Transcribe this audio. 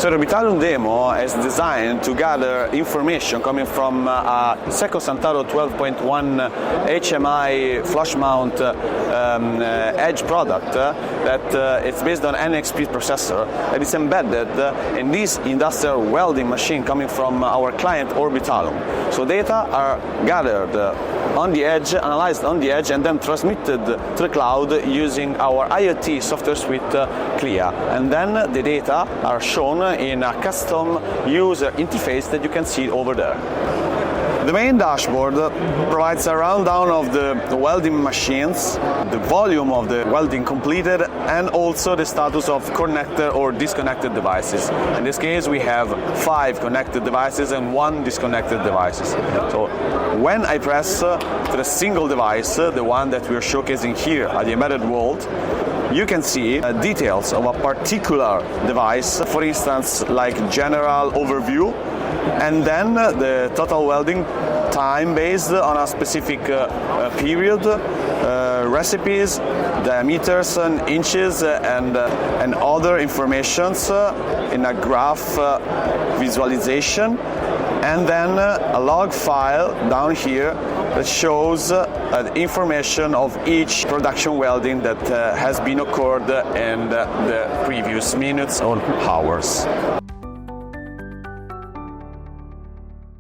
So the Orbital demo is designed to gather information coming from a Seco Santaro 12.1 HMI flush mount edge product that it's based on NXP processor that is embedded in this industrial welding machine coming from our client Orbital. So data are gathered on the edge, analyzed on the edge, and then transmitted to the cloud using our IoT software suite CLIA. And then the data are shown in a custom user interface that you can see over there. The main dashboard provides a rundown of the welding machines, the volume of the welding completed, and also the status of connected or disconnected devices. In this case, we have 5 connected devices and 1 disconnected devices. So when I press to the single device, the one that we are showcasing here at the embedded world, you can see details of a particular device, for instance, like general overview, and then the total welding time based on a specific period, recipes, diameters and inches, and other informations in a graph visualization, and then a log file down here that shows the information of each production welding that has been occurred in the previous minutes or hours.